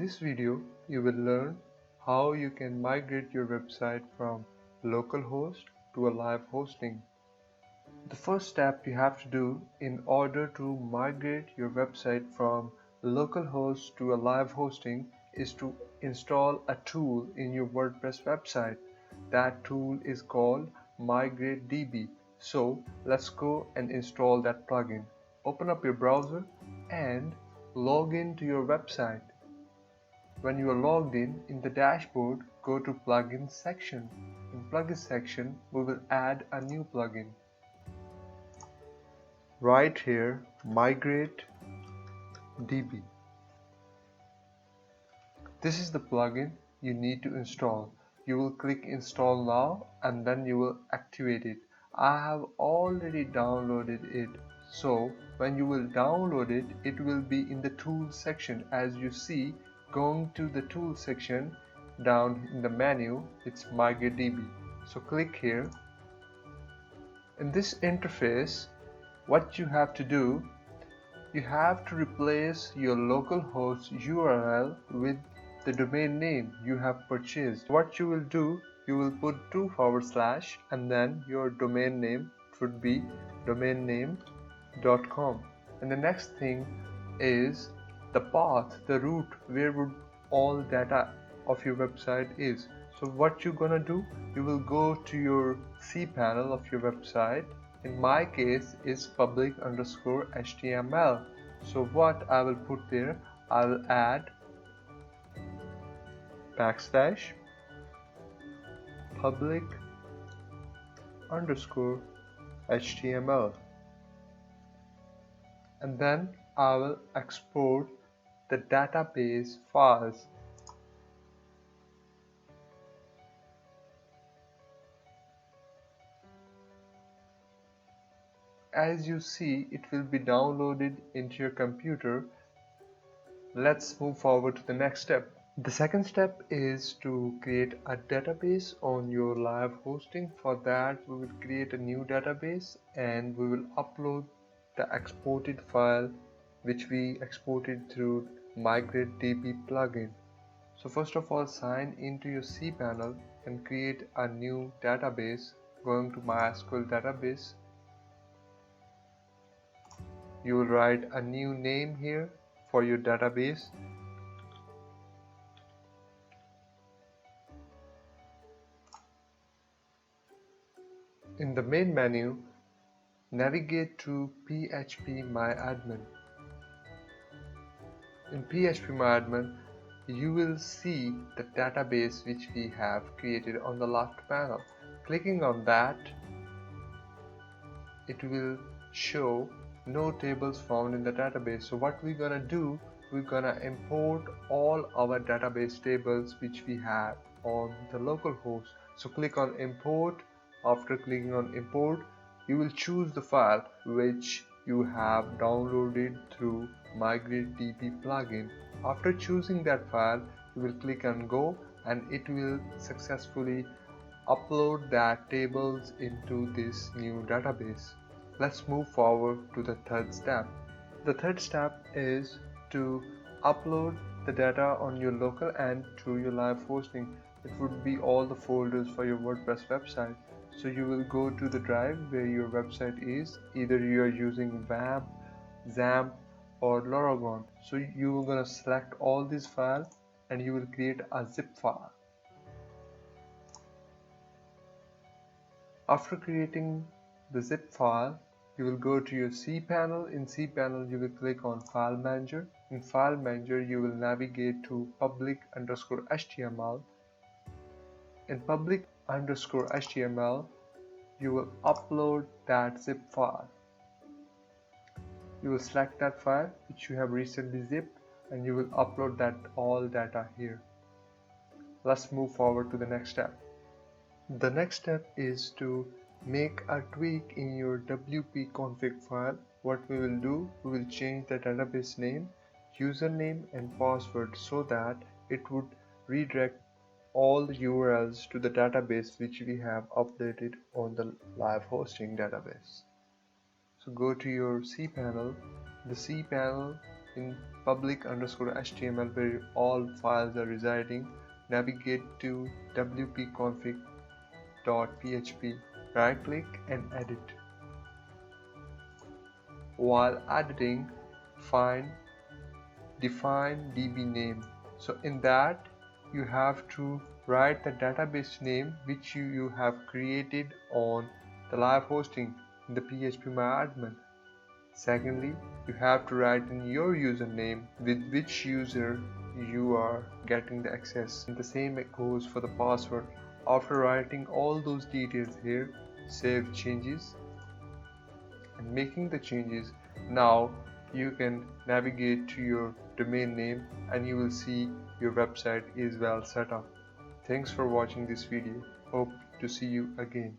this video, you will learn how you can migrate your website from localhost to a live hosting. The first step you have to do in order to migrate your website from localhost to a live hosting is to install a tool in your WordPress website. That tool is called Migrate DB. So let's go and install that plugin. Open up your browser and log in to your website. When you are logged in the dashboard, go to Plugins section. In Plugins section, we will add a new plugin. Right here, Migrate DB. This is the plugin you need to install. You will click Install Now and then you will activate it. I have already downloaded it. So when you will download it, it will be in the Tools section. As you see, going to the Tools section, down in the menu, it's Migrate DB. So click here. In this interface, what you have to do, you have to replace your localhost URL with the domain name you have purchased. What you will do, you will put 2/ and then your domain name would be domainname.com. And the next thing is the path, the route where would all data of your website is. So what you're gonna do, you will go to your cPanel of your website. In my case is public_HTML. So what I will put there, I will add /public_HTML, and then I will export the database files. As you see, it will be downloaded into your computer. Let's move forward to the next step. The second step is to create a database on your live hosting. For that, we will create a new database and we will upload the exported file which we exported through Migrate DB plugin. So first of all, sign into your cPanel and create a new database. Going to MySQL database, you will write a new name here for your database. In the main menu, navigate to php-myadmin. In php-myadmin, you will see the database which we have created on the left panel. Clicking on that, it will show no tables found in the database. So what we're gonna do, we're gonna import all our database tables which we have on the local host. So click on import. After clicking on import, you will choose the file which you have downloaded through Migrate DB plugin. After choosing that file, you will click on go and it will successfully upload that tables into this new database. Let's move forward to the third step. The third step is to upload the data on your local and to your live hosting. It would be all the folders for your WordPress website. So you will go to the drive where your website is. Either you are using WAMP, XAMPP or Laragon. So you are going to select all these files and you will create a zip file. After creating the zip file, you will go to your cPanel. In cPanel, you will click on File Manager. In File Manager, you will navigate to public_HTML. In public_HTML, you will upload that zip file. You will select that file which you have recently zipped and you will upload that all data here. Let's move forward to the next step. The next step is to make a tweak in your wp-config file. What we will do, we will change the database name, username and password so that it would redirect all the URLs to the database which we have updated on the live hosting database. So go to your cPanel. The cPanel, in public_HTML where all files are residing, navigate to wp-config.php, right click and edit. While editing, define DB name. So in that you have to write the database name which you have created on the live hosting in the phpMyAdmin. Secondly, you have to write in your username with which user you are getting the access. And the same goes for the password. After writing all those details here, save changes and making the changes. Now you can navigate to your domain name and you will see your website is well set up. Thanks for watching this video. Hope to see you again.